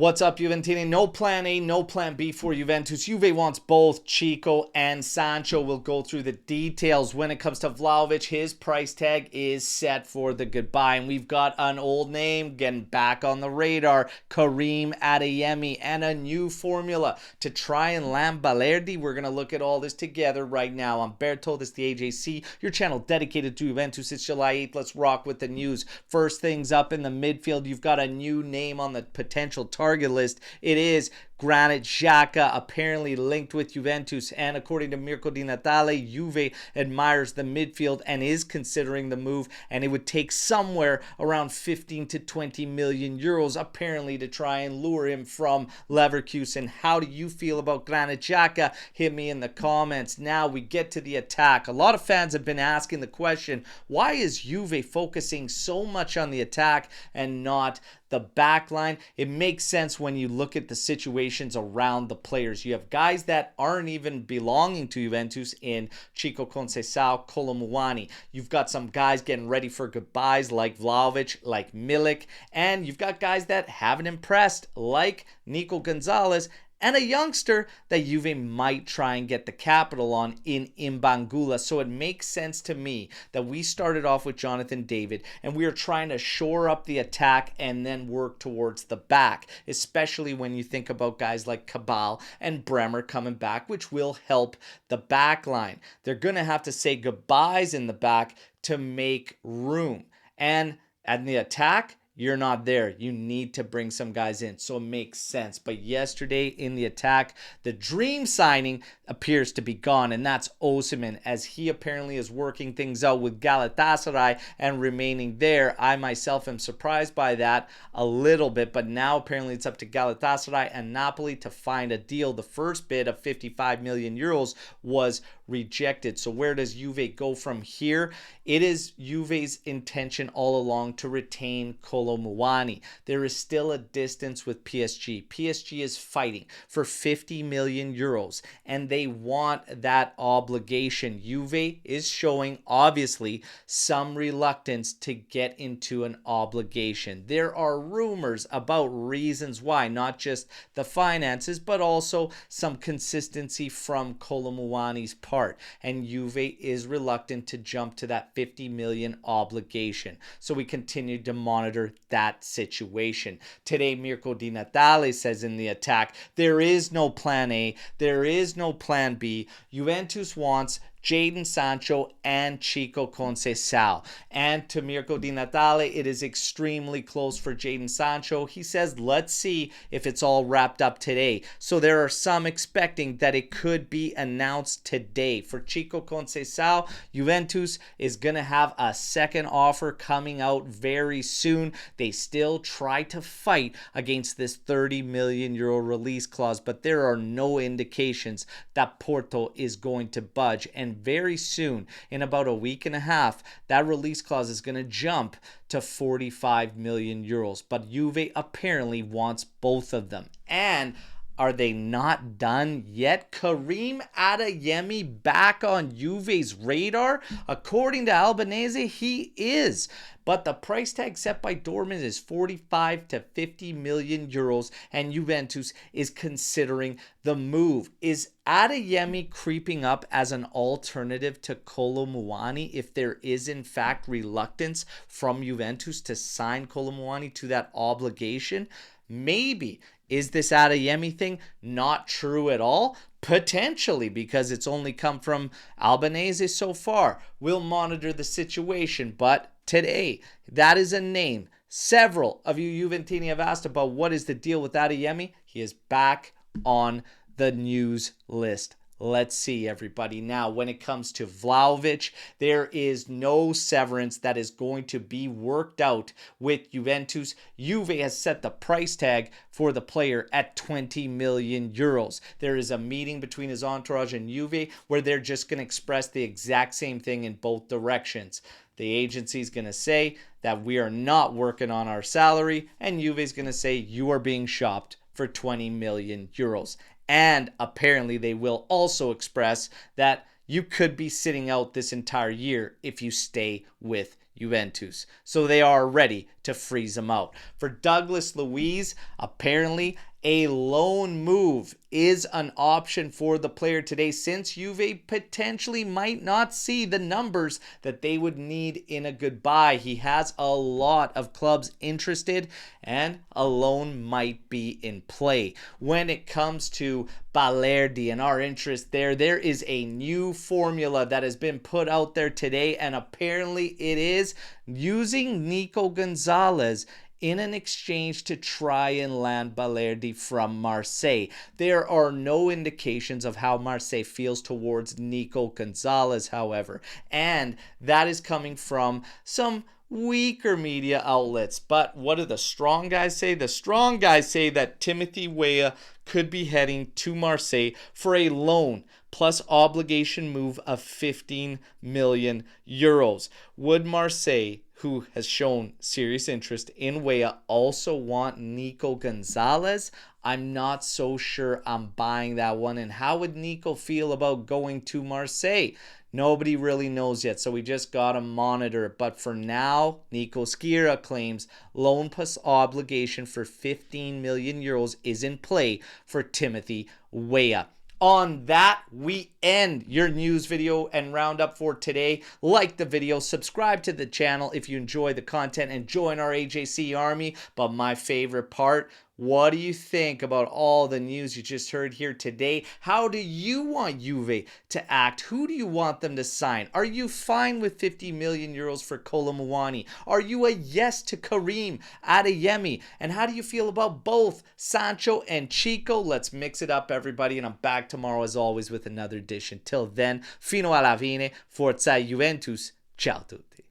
What's up, Juventini? No plan A, no plan B for Juventus. Juve wants both Chico and Sancho. We'll go through the details. When it comes to Vlahovic, his price tag is set for the goodbye. And we've got an old name getting back on the radar, Karim Adeyemi, and a new formula to try and land Balerdi. We're going to look at all this together right now. I'm Berto, this is the AJC, your channel dedicated to Juventus. It's July 8th. Let's rock with the news. First things up in the midfield, you've got a new name on the potential target list. It is Granit Xhaka, apparently linked with Juventus, and according to Mirko Di Natale, Juve admires the midfield and is considering the move, and it would take somewhere around 15 to 20 million euros apparently to try and lure him from Leverkusen. How do you feel about Granit Xhaka? Hit me in the comments. Now we get to the attack. A lot of fans have been asking the question, why is Juve focusing so much on the attack and not the back line? It makes sense when you look at the situations around the players. You have guys that aren't even belonging to Juventus in Chico, Kolo Muani. You've got some guys getting ready for goodbyes like Vlahovic, like Milik, and you've got guys that haven't impressed like Nico Gonzalez, and a youngster that Juve might try and get the capital on in Imbangula. So it makes sense to me that we started off with Jonathan David and we are trying to shore up the attack and then work towards the back, especially when you think about guys like Cabal and Bremer coming back, which will help the back line. They're going to have to say goodbyes in the back to make room. And at the attack, you're not there. You need to bring some guys in. So it makes sense. But yesterday in the attack, the dream signing appears to be gone. And that's Osimhen, as he apparently is working things out with Galatasaray and remaining there. I myself am surprised by that a little bit. But now apparently it's up to Galatasaray and Napoli to find a deal. The first bid of 55 million euros was rejected. So where does Juve go from here? It is Juve's intention all along to retain Kolo Muani. There is still a distance with PSG. PSG is fighting for 50 million euros and they want that obligation. Juve is showing obviously some reluctance to get into an obligation. There are rumors about reasons why, not just the finances, but also some consistency from Kolo Muani's part. And Juve is reluctant to jump to that 50 million obligation. So we continue to monitor that situation. Today, Mirko Di Natale says in the attack, there is no plan A, there is no plan B. Juventus wants Jadon Sancho and Chico Conceição. And to Mirko Di Natale, it is extremely close for Jadon Sancho. He says, let's see if it's all wrapped up today. So there are some expecting that it could be announced today. For Chico Conceição, Juventus is going to have a second offer coming out very soon. They still try to fight against this 30 million euro release clause, but there are no indications that Porto is going to budge. And very soon, in about a week and a half, that release clause is going to jump to 45 million euros. But Juve apparently wants both of them. And are they not done yet? Karim Adeyemi back on Juve's radar? According to Albanese, he is. But the price tag set by Dortmund is 45 to 50 million euros, and Juventus is considering the move. Is Adeyemi creeping up as an alternative to Kolo Muani if there is in fact reluctance from Juventus to sign Kolo Muani to that obligation? Maybe. Is this Adeyemi thing not true at all? Potentially, because it's only come from Albanese so far. We'll monitor the situation, but today, that is a name. Several of you Juventini have asked about what is the deal with Adeyemi. He is back on the news list. Let's see, everybody. Now, when it comes to Vlahovic, there is no severance that is going to be worked out with Juventus. Juve has set the price tag for the player at 20 million euros. There is a meeting between his entourage and Juve where they're just going to express the exact same thing in both directions. The agency is going to say that we are not working on our salary, and Juve is going to say you are being shopped for 20 million euros. And apparently they will also express that you could be sitting out this entire year if you stay with Juventus. So they are ready to freeze him out. For Douglas Luiz, apparently a loan move is an option for the player today, since Juve potentially might not see the numbers that they would need in a good buy. He has a lot of clubs interested, and a loan might be in play. When it comes to Balerdi and our interest there is a new formula that has been put out there today, and apparently it is using Nico Gonzalez in an exchange to try and land Balerdi from Marseille. There are no indications of how Marseille feels towards Nico Gonzalez, however, and that is coming from some weaker media outlets. But what do the strong guys say? The strong guys say that Timothy Weah could be heading to Marseille for a loan plus obligation move of 15 million euros. Would Marseille, who has shown serious interest in Weah, also want Nico Gonzalez? I'm not so sure I'm buying that one. And how would Nico feel about going to Marseille? Nobody really knows yet, so we just got to monitor it. But for now, Nico Skira claims loan plus obligation for 15 million euros is in play for Timothy Weah. On that, we end your news video and roundup for today. Like the video, subscribe to the channel if you enjoy the content, and join our AJC army. But my favorite part, what do you think about all the news you just heard here today? How do you want Juve to act? Who do you want them to sign? Are you fine with 50 million euros for Kolo Muani? Are you a yes to Karim Adeyemi? And how do you feel about both Sancho and Chico? Let's mix it up, everybody, and I'm back tomorrow as always with another edition. Till then, fino alla fine, forza Juventus, ciao tutti.